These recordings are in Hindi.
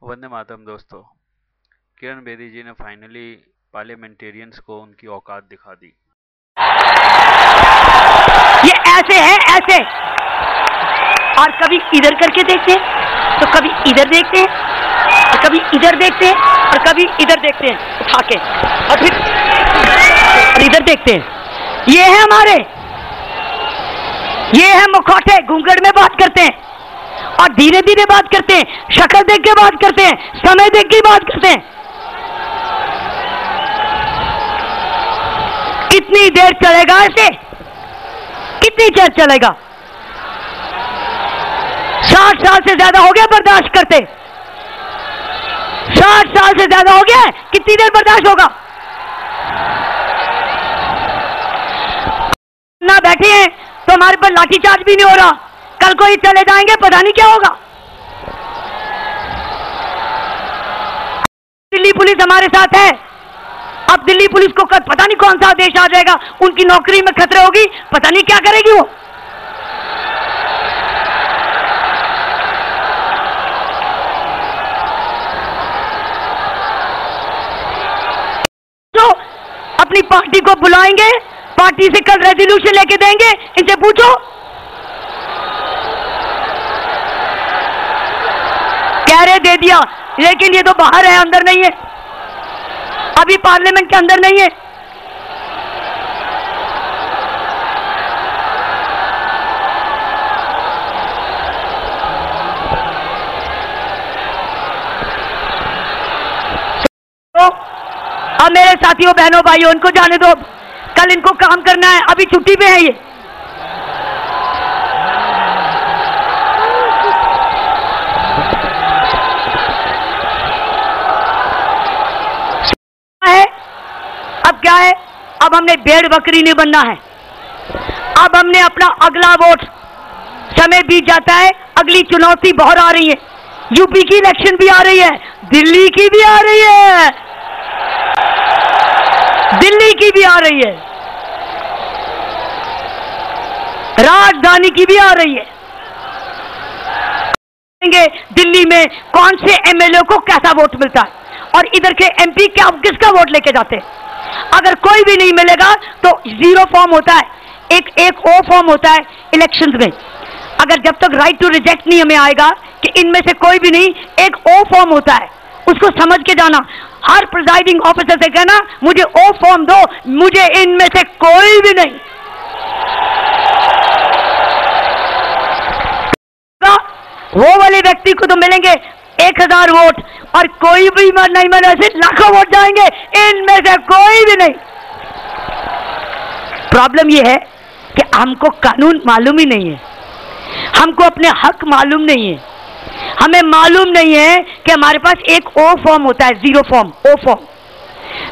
वंदे मातरम दोस्तों। किरण बेदी जी ने फाइनली पार्लियामेंटेरियंस को उनकी औकात दिखा दी। ये ऐसे है ऐसे, और कभी इधर करके देखते हैं तो कभी इधर देखते हैं तो कभी इधर देखते हैं और कभी इधर देखते हैं उठा के, और फिर इधर देखते हैं। ये है हमारे, ये है मुखौटे, घूंघट में बात करते हैं और धीरे धीरे बात करते हैं, शक्ल देख के बात करते हैं, समय देख के बात करते हैं। कितनी देर चलेगा ऐसे? कितनी देर चलेगा? 60 साल से ज्यादा हो गया बर्दाश्त करते, 60 साल से ज्यादा हो गया, कितनी देर बर्दाश्त होगा? ना बैठे हैं तो हमारे पर लाठीचार्ज भी नहीं हो रहा, कल को ही चले जाएंगे, पता नहीं क्या होगा। दिल्ली पुलिस हमारे साथ है, अब दिल्ली पुलिस को पता नहीं कौन सा आदेश आ जाएगा, उनकी नौकरी में खतरे होगी, पता नहीं क्या करेगी वो। तो अपनी पार्टी को बुलाएंगे, पार्टी से कल रेजोल्यूशन लेके देंगे, इनसे पूछो। कह रहे दे दिया, लेकिन ये तो बाहर है, अंदर नहीं है, अभी पार्लियामेंट के अंदर नहीं है। तो अब मेरे साथियों बहनों भाइयों, उनको जाने दो, कल इनको काम करना है, अभी छुट्टी पे है ये। अब क्या है, अब हमने भेड़ बकरी नहीं बनना है, अब हमने अपना अगला वोट, समय बीत जाता है, अगली चुनौती बहुत आ रही है, यूपी की इलेक्शन भी आ रही है, दिल्ली की भी आ रही है, दिल्ली की भी आ रही है, राजधानी की भी आ रही है। दिल्ली में कौन से एमएलए को कैसा वोट मिलता है और इधर के एमपी क्या किसका वोट लेके जाते हैं। अगर कोई भी नहीं मिलेगा तो 0 फॉर्म होता है, एक ओ फॉर्म होता है इलेक्शंस में। अगर जब तक राइट टू रिजेक्ट नहीं हमें आएगा कि इनमें से कोई भी नहीं, एक ओ फॉर्म होता है, उसको समझ के जाना। हर प्रिजाइडिंग ऑफिसर से कहना मुझे ओ फॉर्म दो, मुझे इनमें से कोई भी नहीं। वो वाले व्यक्ति को तो मिलेंगे 1000 वोट और कोई भी नहीं मिले, ऐसे लाखों वोट जाएंगे, इनमें से कोई भी नहीं। प्रॉब्लम यह है कि हमको कानून मालूम ही नहीं है, हमको अपने हक मालूम नहीं है, हमें मालूम नहीं है कि हमारे पास एक ओ फॉर्म होता है, 0 फॉर्म, ओ फॉर्म,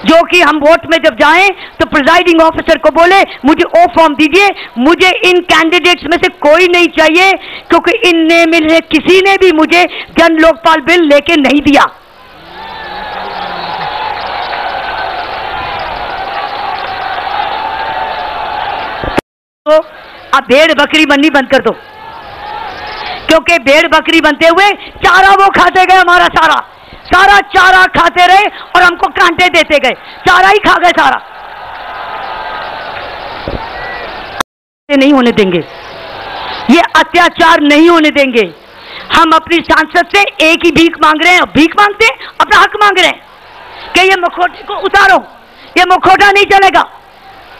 जो कि हम वोट में जब जाएं तो प्रिजाइडिंग ऑफिसर को बोले मुझे ओ फॉर्म दीजिए, मुझे इन कैंडिडेट्स में से कोई नहीं चाहिए क्योंकि इनने में से किसी ने भी मुझे जन लोकपाल बिल लेके नहीं दिया। तो अब भेड़ बकरी बननी बंद कर दो, क्योंकि भेड़ बकरी बनते हुए चारा वो खाते गए, हमारा सारा चारा खाते रहे और हमको कांटे देते गए, चारा ही खा गए सारा। नहीं होने देंगे, ये अत्याचार नहीं होने देंगे। हम अपनी सांसद से एक ही भीख मांग रहे हैं, भीख मांगते हैं, अपना हक मांग रहे हैं कि ये मुखौटे को उतारो, ये मुखौटा नहीं चलेगा।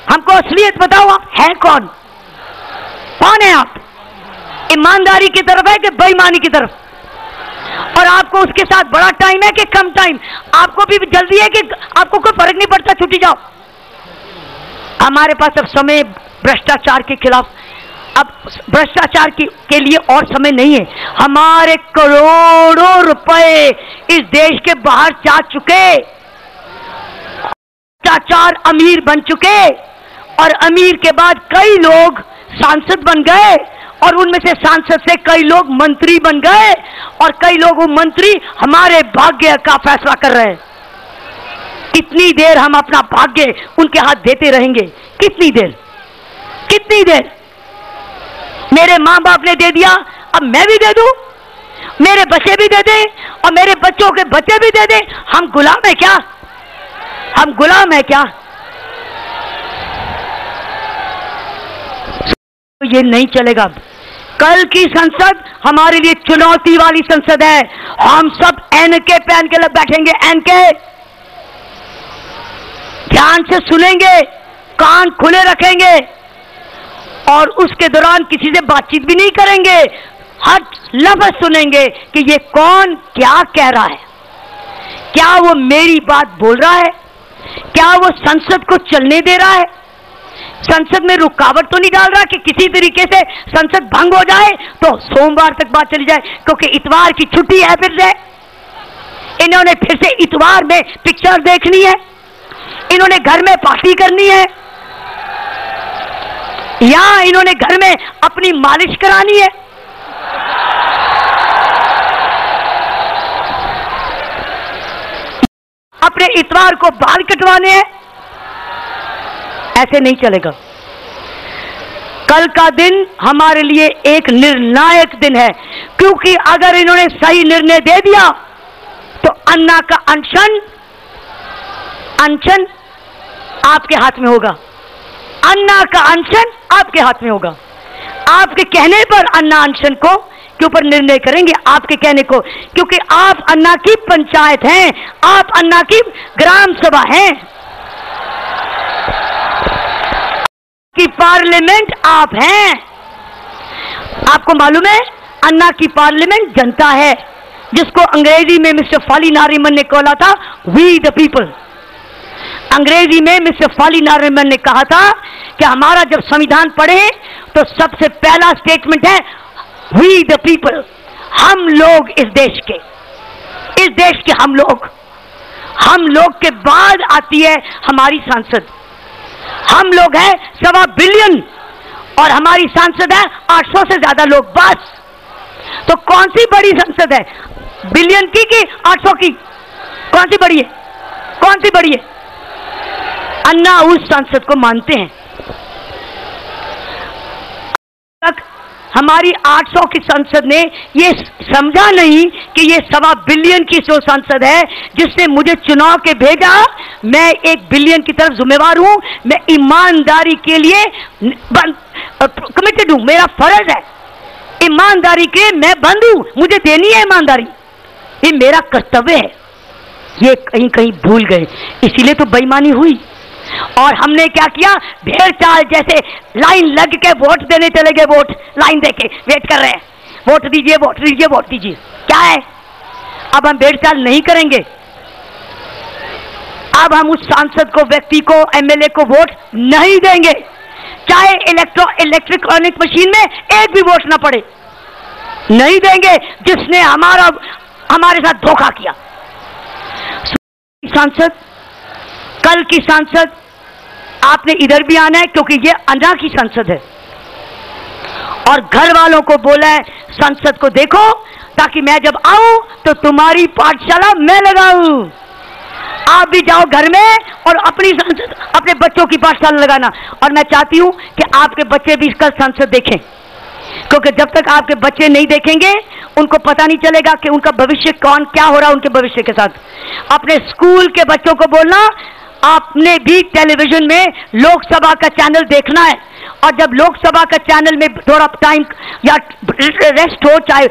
हमको असलियत बताओ, आप हैं कौन? कौन है आप? ईमानदारी की तरफ है कि बेईमानी की तरफ? और आपको उसके साथ बड़ा टाइम है कि कम टाइम? आपको भी जल्दी है कि आपको कोई फर्क नहीं पड़ता, छुट्टी जाओ। हमारे पास अब समय भ्रष्टाचार के खिलाफ, अब भ्रष्टाचार के लिए और समय नहीं है। हमारे करोड़ों रुपए इस देश के बाहर जा चुके, भ्रष्टाचार अमीर बन चुके और अमीर के बाद कई लोग सांसद बन गए और उनमें से सांसद से कई लोग मंत्री बन गए और कई लोग वो मंत्री हमारे भाग्य का फैसला कर रहे हैं। कितनी देर हम अपना भाग्य उनके हाथ देते रहेंगे? कितनी देर, कितनी देर? मेरे मां बाप ने दे दिया, अब मैं भी दे दूं? मेरे बच्चे भी दे दे और मेरे बच्चों के बच्चे भी दे दे, हम गुलाम है क्या? हम गुलाम है क्या? ये नहीं चलेगा। कल की संसद हमारे लिए चुनौती वाली संसद है। हम सब एनके पहन के बैठेंगे, एनके, ध्यान से सुनेंगे, कान खुले रखेंगे और उसके दौरान किसी से बातचीत भी नहीं करेंगे। हर लफ्ज सुनेंगे कि ये कौन क्या कह रहा है, क्या वो मेरी बात बोल रहा है, क्या वो संसद को चलने दे रहा है, संसद में रुकावट तो नहीं डाल रहा कि किसी तरीके से संसद भंग हो जाए तो सोमवार तक बात चली जाए, क्योंकि इतवार की छुट्टी है। फिर से इन्होंने फिर से इतवार में पिक्चर देखनी है, इन्होंने घर में पार्टी करनी है, या इन्होंने घर में अपनी मालिश करानी है। अपने इतवार को बाल कटवाने हैं। ऐसे नहीं चलेगा। कल का दिन हमारे लिए एक निर्णायक दिन है, क्योंकि अगर इन्होंने सही निर्णय दे दिया तो अन्ना का अनशन आपके हाथ में होगा। अन्ना का अनशन आपके हाथ में होगा। आपके कहने पर अन्ना अनशन को के ऊपर निर्णय करेंगे, आपके कहने को, क्योंकि आप अन्ना की पंचायत हैं, आप अन्ना की ग्राम सभा हैं, की पार्लियामेंट आप हैं। आपको मालूम है अन्ना की पार्लियामेंट जनता है, जिसको अंग्रेजी में मिस्टर फाली नारिमन ने कहा था वी द पीपल। अंग्रेजी में मिस्टर फाली नारिमन ने कहा था कि हमारा जब संविधान पढ़े तो सबसे पहला स्टेटमेंट है वी द पीपल, हम लोग इस देश के हम लोग के बाद आती है हमारी सांसद। हम लोग हैं 1.25 बिलियन और हमारी सांसद है 800 से ज्यादा लोग बस। तो कौन सी बड़ी संसद है, बिलियन की कि 800 की? कौन सी बड़ी है? कौन सी बड़ी है? अन्ना उस संसद को मानते हैं। तक हमारी 800 की संसद ने ये समझा नहीं कि ये 1.25 बिलियन की जो संसद है जिसने मुझे चुनाव के भेजा, मैं 1 बिलियन की तरफ जिम्मेवार हूं। मैं ईमानदारी के लिए कमिटेड हूं, मेरा फर्ज है ईमानदारी के, मैं बंद हूं, मुझे देनी है ईमानदारी, ये मेरा कर्तव्य है। ये कहीं कहीं भूल गए, इसीलिए तो बेईमानी हुई। और हमने क्या किया, भेड़ चाल जैसे लाइन लग के वोट देने चले गए। वोट लाइन देके वेट कर रहे हैं, वोट दीजिए, वोट दीजिए, वोट दीजिए। क्या है, अब हम भेड़ चाल नहीं करेंगे। अब हम उस सांसद को, व्यक्ति को, एमएलए को वोट नहीं देंगे, चाहे इलेक्ट्रॉनिक मशीन में एक भी वोट ना पड़े, नहीं देंगे जिसने हमारे साथ धोखा किया। सांसद, कल की सांसद आपने इधर भी आना है, क्योंकि ये अन्ना की संसद है। और घर वालों को बोला है संसद को देखो, ताकि मैं जब आऊं तो तुम्हारी पाठशाला मैं लगाऊं। आप भी जाओ घर में और अपनी संसद, अपने बच्चों की पाठशाला लगाना। और मैं चाहती हूं कि आपके बच्चे भी कल संसद देखें, क्योंकि जब तक आपके बच्चे नहीं देखेंगे उनको पता नहीं चलेगा कि उनका भविष्य कौन, क्या हो रहा है उनके भविष्य के साथ। अपने स्कूल के बच्चों को बोलना, आपने भी टेलीविजन में लोकसभा का चैनल देखना है, और जब लोकसभा का चैनल में थोड़ा टाइम या रेस्ट हो, चाहे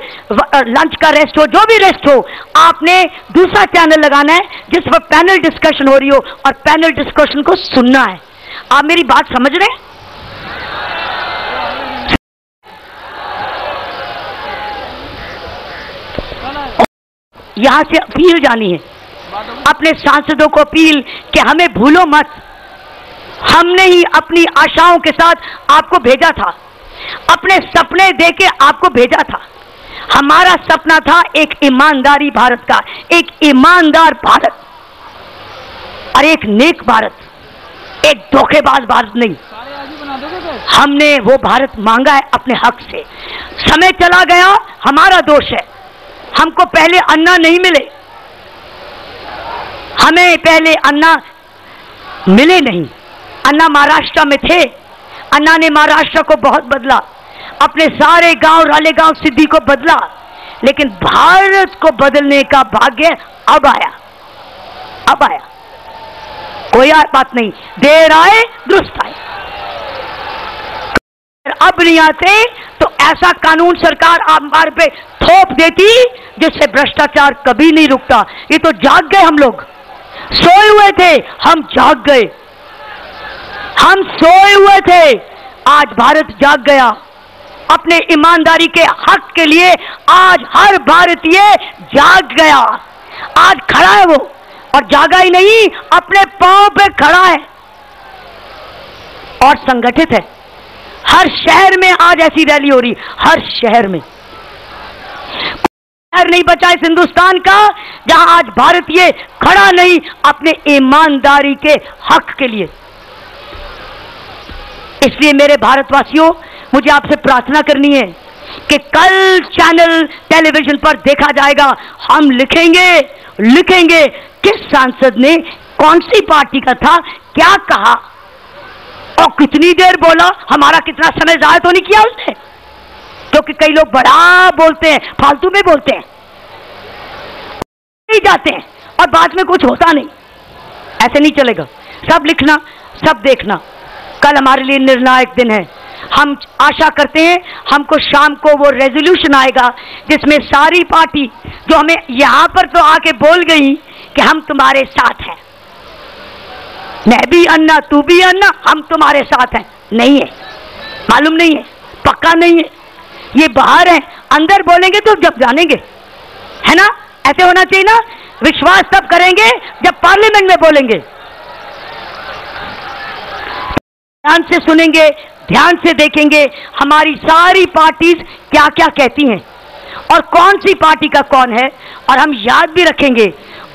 लंच का रेस्ट हो, जो भी रेस्ट हो, आपने दूसरा चैनल लगाना है जिस पर पैनल डिस्कशन हो रही हो, और पैनल डिस्कशन को सुनना है। आप मेरी बात समझ रहे हैं? यहां से अपील जानी है, अपने सांसदों को अपील कि हमें भूलो मत। हमने ही अपनी आशाओं के साथ आपको भेजा था, अपने सपने देके आपको भेजा था। हमारा सपना था एक ईमानदारी भारत का, एक ईमानदार भारत और एक नेक भारत, एक धोखेबाज भारत नहीं। हमने वो भारत मांगा है अपने हक से। समय चला गया, हमारा दोष है, हमको पहले अन्ना नहीं मिले, हमें पहले अन्ना मिले नहीं। अन्ना महाराष्ट्र में थे, अन्ना ने महाराष्ट्र को बहुत बदला, अपने सारे गांव, रालेगांव, सिद्धि को बदला, लेकिन भारत को बदलने का भाग्य अब आया, अब आया। कोई बात नहीं, देर आए दुरुस्त आए। अब नहीं आते तो ऐसा कानून सरकार हमारे पे थोप देती जिससे भ्रष्टाचार कभी नहीं रुकता। ये तो जाग गए हम लोग, सोए हुए थे, हम जाग गए। हम सोए हुए थे, आज भारत जाग गया। अपने ईमानदारी के हक के लिए आज हर भारतीय जाग गया। आज खड़ा है वो, और जागा ही नहीं, अपने पांव पे खड़ा है और संगठित है। हर शहर में आज ऐसी रैली हो रही, हर शहर में। शहर नहीं बचा इस हिंदुस्तान का जहां आज भारतीय खड़ा नहीं अपने ईमानदारी के हक के लिए। इसलिए मेरे भारतवासियों, मुझे आपसे प्रार्थना करनी है कि कल चैनल टेलीविजन पर देखा जाएगा, हम लिखेंगे किस सांसद ने कौन सी पार्टी का था, क्या कहा और कितनी देर बोला, हमारा कितना समय जाया तो नहीं किया उसने। क्योंकि कई लोग बड़ा बोलते हैं, फालतू में बोलते हैं, नहीं जाते हैं और बाद में कुछ होता नहीं। ऐसे नहीं चलेगा। सब लिखना, सब देखना। कल हमारे लिए निर्णायक दिन है। हम आशा करते हैं हमको शाम को वो रेजोल्यूशन आएगा जिसमें सारी पार्टी जो हमें यहां पर तो आके बोल गई कि हम तुम्हारे साथ हैं, मैं भी अन्ना तू भी अन्ना, हम तुम्हारे साथ हैं, नहीं है, मालूम नहीं है, पक्का नहीं है। ये बाहर है, अंदर बोलेंगे तो जब जानेंगे, है ना? ऐसे होना चाहिए ना। विश्वास तब करेंगे जब पार्लियामेंट में बोलेंगे। ध्यान से सुनेंगे, ध्यान से देखेंगे हमारी सारी पार्टीज क्या क्या कहती हैं और कौन सी पार्टी का कौन है, और हम याद भी रखेंगे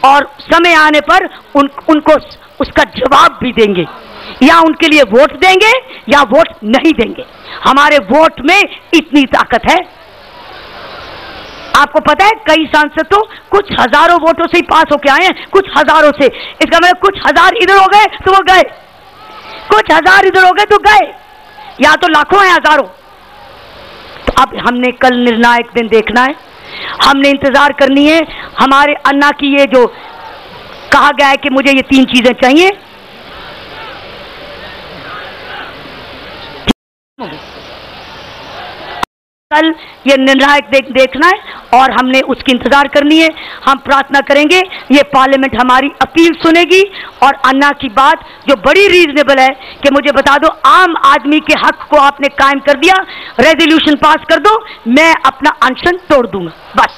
और समय आने पर उनको उसका जवाब भी देंगे, या उनके लिए वोट देंगे या वोट नहीं देंगे। हमारे वोट में इतनी ताकत है। आपको पता है कई सांसद तो कुछ हजारों वोटों से ही पास होके आए हैं, कुछ हजारों से। इसका मतलब कुछ हजार इधर हो गए तो वो गए, कुछ हजार इधर हो गए तो गए, या तो लाखों हैं, हजारों। तो अब हमने कल निर्णायक दिन देखना है, हमने इंतजार करनी है। हमारे अन्ना की ये जो कहा गया है कि मुझे ये 3 चीजें चाहिए, कल ये निर्णायक देखना है और हमने उसकी इंतजार करनी है। हम प्रार्थना करेंगे ये पार्लियामेंट हमारी अपील सुनेगी और अन्ना की बात जो बड़ी रीजनेबल है कि मुझे बता दो, आम आदमी के हक को आपने कायम कर दिया, रेजोल्यूशन पास कर दो, मैं अपना अनशन तोड़ दूंगा, बस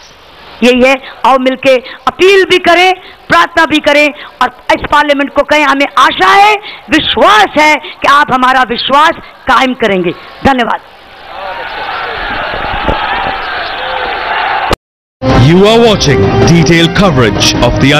यही है। आओ मिलके अपील भी करें, प्रार्थना भी करें और इस पार्लियामेंट को कहें हमें आशा है, विश्वास है कि आप हमारा विश्वास कायम करेंगे। धन्यवाद। You are watching detailed coverage of the